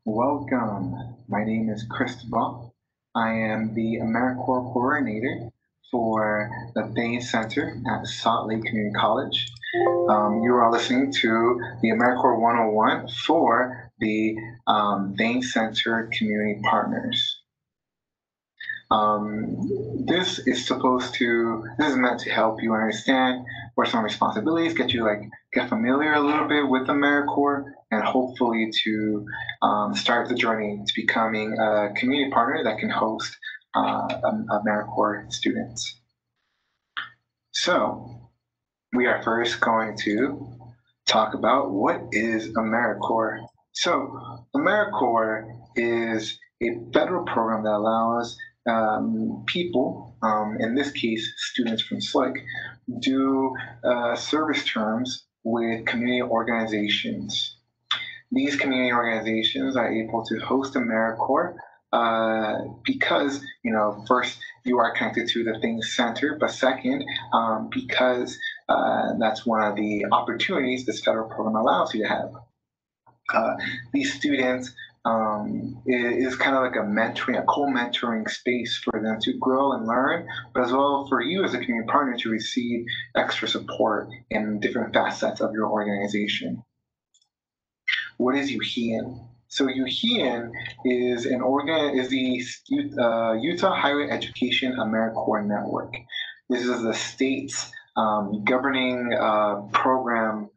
Welcome. My name is Cristobal. I am the AmeriCorps coordinator for the Bain Center at Salt Lake Community College. You are listening to the AmeriCorps 101 for the Bain Center Community Partners. This is meant to help you understand what some responsibilities, get familiar a little bit with AmeriCorps, and hopefully to start the journey to becoming a community partner that can host AmeriCorps students. So we are first going to talk about what is AmeriCorps. So AmeriCorps is a federal program that allows people, in this case, students from SLIC, do service terms with community organizations. These community organizations are able to host AmeriCorps because, first, you are connected to the Think Center, but second, because that's one of the opportunities this federal program allows you to have. These students is kind of like a co-mentoring space for them to grow and learn, but as well for you as a community partner to receive extra support in different facets of your organization. What is UHEAN? So UHEAN is the Utah Higher Education AmeriCorps Network. This is the state's governing program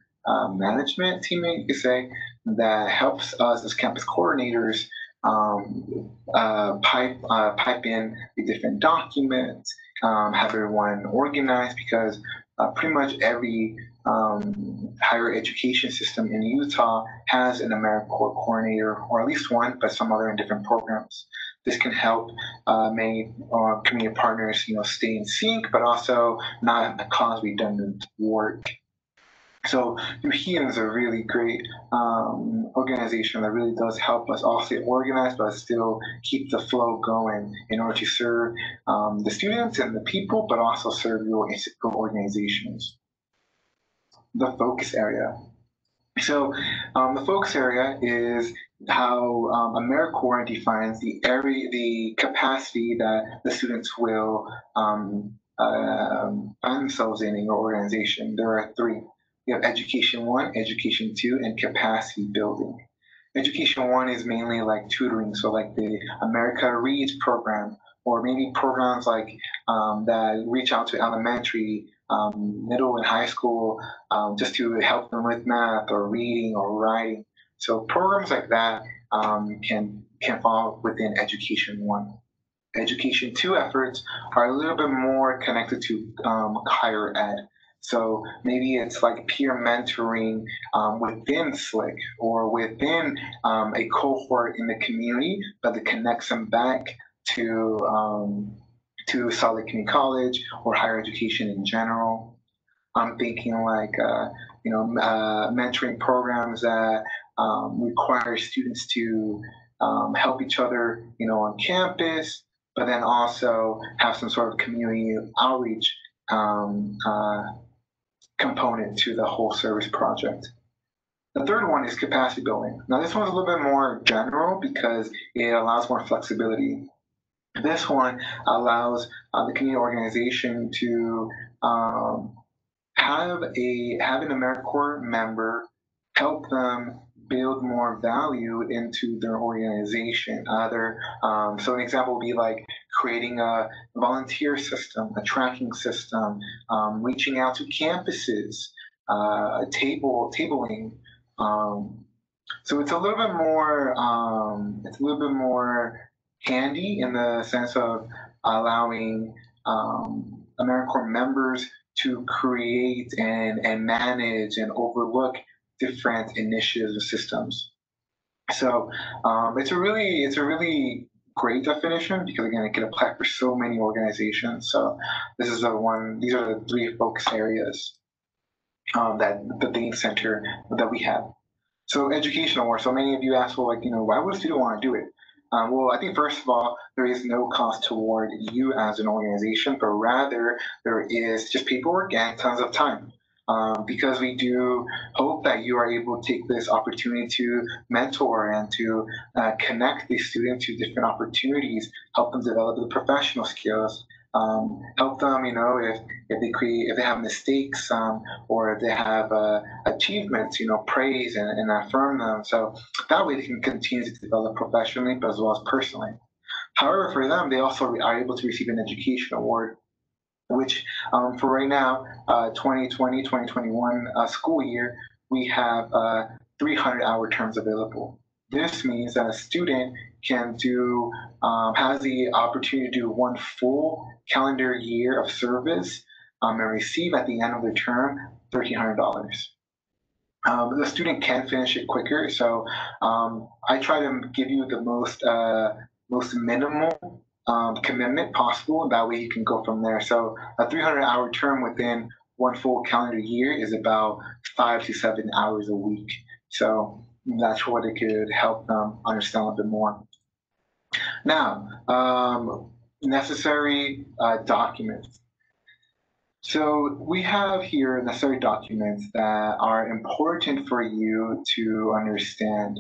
management team, you could say, that helps us as campus coordinators pipe in the different documents, have everyone organized, because pretty much every higher education system in Utah has an AmeriCorps coordinator, or at least one, but some other in different programs. This can help many community partners, stay in sync, but also not cause redundant work. So UHEAN is a really great organization that really does help us all stay organized, but still keep the flow going in order to serve the students and the people, but also serve your organizations. The focus area. So the focus area is how AmeriCorps defines the capacity that the students will find themselves in your organization. There are three. You have Education 1, Education 2, and Capacity Building. Education 1 is mainly like tutoring, so like the America Reads program, or maybe programs like that reach out to elementary, middle, and high school just to help them with math or reading or writing. So programs like that can fall within Education 1. Education 2 efforts are a little bit more connected to higher ed. So maybe it's like peer mentoring within SLIC or within a cohort in the community, but that connects them back to Salt Lake Community College or higher education in general. I'm thinking like mentoring programs that require students to help each other, on campus, but then also have some sort of community outreach component to the whole service project. The third one is capacity building. Now, this one's a little bit more general because it allows more flexibility. This one allows the community organization to have an AmeriCorps member help them build more value into their organization. So an example would be like creating a volunteer system, a tracking system, reaching out to campuses, tabling. So it's a little bit more. It's a little bit more handy in the sense of allowing AmeriCorps members to create and manage and overlook different initiatives or systems. So it's a really great definition because again it can apply for so many organizations. So these are the three focus areas that the Bain Center that we have. So educational work. So many of you ask, well, why would a student want to do it? Well, I think first of all, there is no cost toward you as an organization, but rather there is just paperwork and tons of time. because we do hope that you are able to take this opportunity to mentor and to connect these students to different opportunities, help them develop the professional skills, help them, if they have mistakes, or if they have achievements, praise and affirm them. So that way they can continue to develop professionally, but as well as personally. However, for them, they also are able to receive an education award, which for right now, 2020, 2021 school year, we have 300-hour terms available. This means that a student can has the opportunity to do one full calendar year of service and receive at the end of the term $1,300. The student can finish it quicker, so I try to give you the most minimal commitment possible, and that way you can go from there. So a 300-hour term within one full calendar year is about 5 to 7 hours a week. So that's what it could help them understand a little bit more. Now, necessary documents. So we have here necessary documents that are important for you to understand.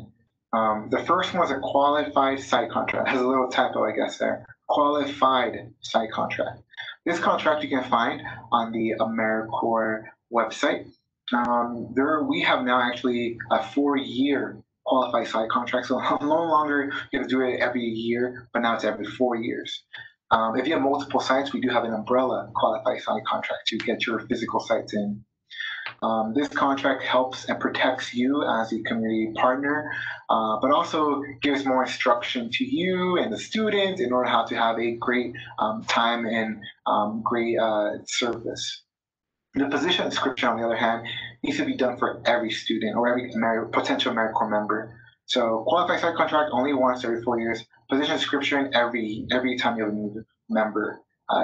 The first one is a qualified site contract. It has a little typo, I guess, there. Qualified site contract. This contract you can find on the AmeriCorps website. We have now actually a 4-year qualified site contract. So no longer you have to do it every year, but now it's every 4 years. If you have multiple sites, we do have an umbrella qualified site contract to get your physical sites in. This contract helps and protects you as a community partner, but also gives more instruction to you and the students in order how to have a great time and great service. The position description, on the other hand, needs to be done for every student or every potential AmeriCorps member. So qualified site contract only once every 4 years. Position description every time you have a new member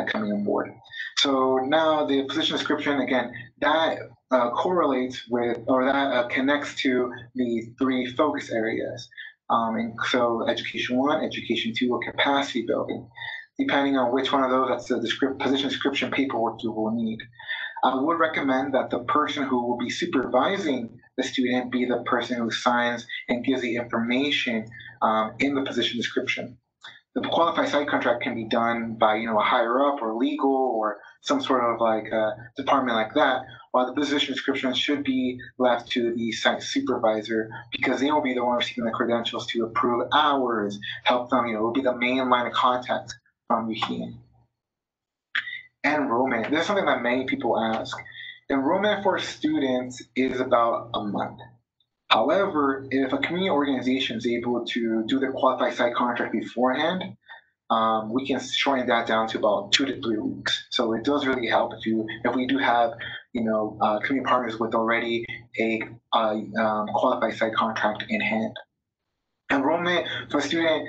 coming on board. So now the position description, again, that correlates with, or that connects to the 3 focus areas. And so education 1, education 2, or capacity building. Depending on which one of those, that's the position description paperwork you will need. I would recommend that the person who will be supervising the student be the person who signs and gives the information in the position description. The qualified site contract can be done by a higher up or legal or some sort of like department like that, while the position description should be left to the site supervisor, because they will be the one receiving the credentials to approve hours, help them, will be the main line of contact from you here. Enrollment. This is something that many people ask. Enrollment for students is about a month. However, if a community organization is able to do the qualified site contract beforehand, we can shorten that down to about 2 to 3 weeks. So it does really help if we do have community partners with already a qualified site contract in hand. Enrollment for a student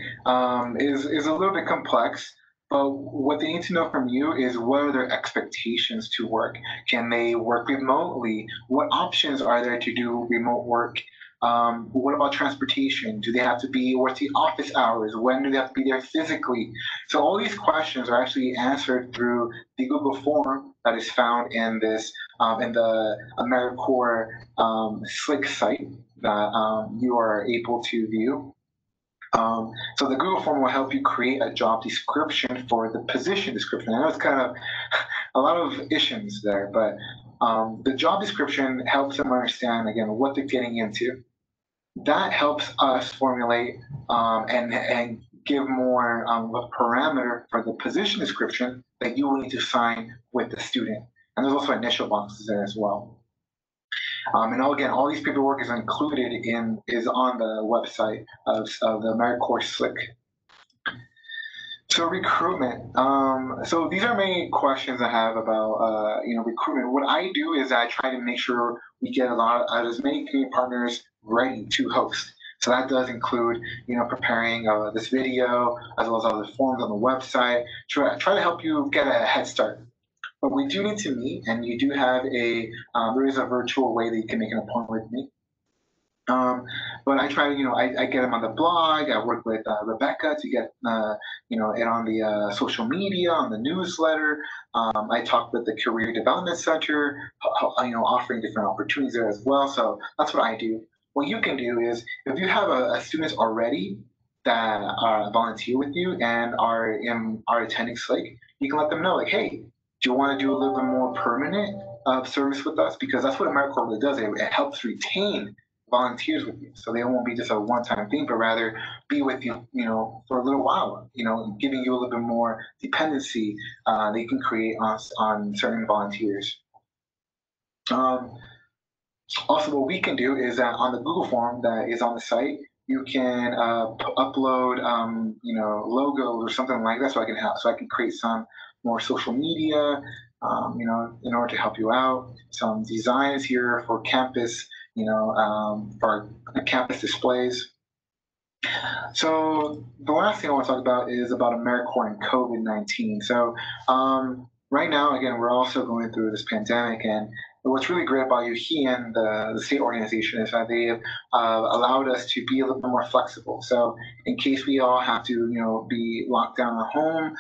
is a little bit complex. But what they need to know from you is, what are their expectations to work? Can they work remotely? What options are there to do remote work? What about transportation? Do they have to be, what's the office hours? When do they have to be there physically? So all these questions are actually answered through the Google form that is found in this, in the AmeriCorps Slick site that you are able to view. So the Google form will help you create a job description for the position description. I know it's kind of a lot of issues there, but the job description helps them understand, again, what they're getting into. That helps us formulate and give more of a parameter for the position description that you will need to sign with the student. And there's also initial boxes there as well. And again, all these paperwork is included is on the website of the AmeriCorps Slick. So recruitment. So these are many questions I have about recruitment. What I do is I try to make sure we get as many community partners ready to host. So that does include preparing this video as well as other forms on the website. Try to help you get a head start. But we do need to meet, and you do have there is a virtual way that you can make an appointment with me. But I try to, I get them on the blog. I work with Rebecca to get, it on the social media, on the newsletter. I talk with the Career Development Center, offering different opportunities there as well. So that's what I do. What you can do is, if you have a students already that volunteer with you and are attending SLAKE, you can let them know, like, hey, do you want to do a little bit more permanent service with us? Because that's what AmeriCorps really does. It helps retain volunteers with you, so they won't be just a one-time thing, but rather be with you, for a little while, giving you a little bit more dependency they can create on certain volunteers. Also, what we can do is that on the Google form that is on the site, you can upload, logos or something like that, so I can create some more social media, in order to help you out. Some designs here for campus, for campus displays. So the last thing I want to talk about is about AmeriCorps and COVID-19. So right now, again, we're also going through this pandemic, and what's really great about UHEAN, the state organization, is that they have allowed us to be a little bit more flexible. So in case we all have to, be locked down at home,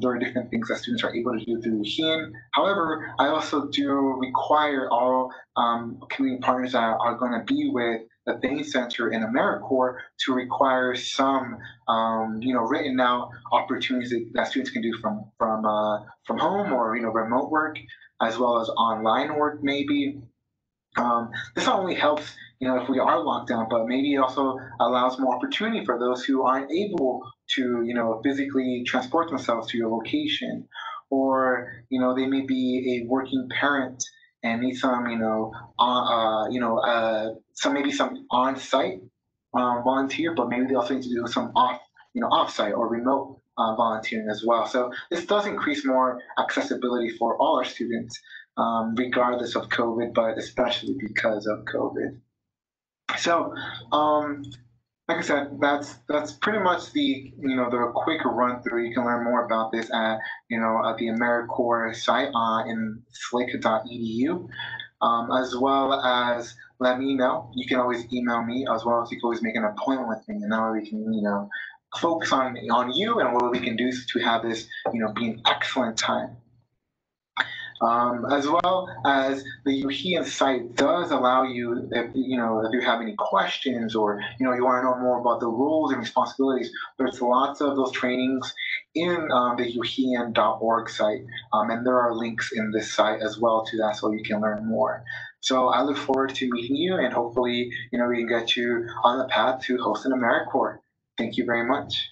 there are different things that students are able to do through UHEAN. However, I also do require all community partners that are going to be with the Thane Center and AmeriCorps to require some, written out opportunities that students can do from home or remote work, as well as online work maybe. This not only helps, if we are locked down, but maybe it also allows more opportunity for those who aren't able to, physically transport themselves to your location, or they may be a working parent and need some, some on-site volunteer, but maybe they also need to do some off-site or remote volunteering as well. So this does increase more accessibility for all our students, regardless of COVID, but especially because of COVID. So, like I said, that's pretty much the quick run through. You can learn more about this at at the AmeriCorps site in slake.edu, as well as let me know. You can always email me, as well as you can always make an appointment with me, and now we can focus on you and what we can do to have this be an excellent time. As well as the UHEAN site does allow you, if you have any questions or you want to know more about the roles and responsibilities, there's lots of those trainings in the UHEAN.org site, and there are links in this site as well to that, so you can learn more. So I look forward to meeting you, and hopefully we can get you on the path to host an AmeriCorps. Thank you very much.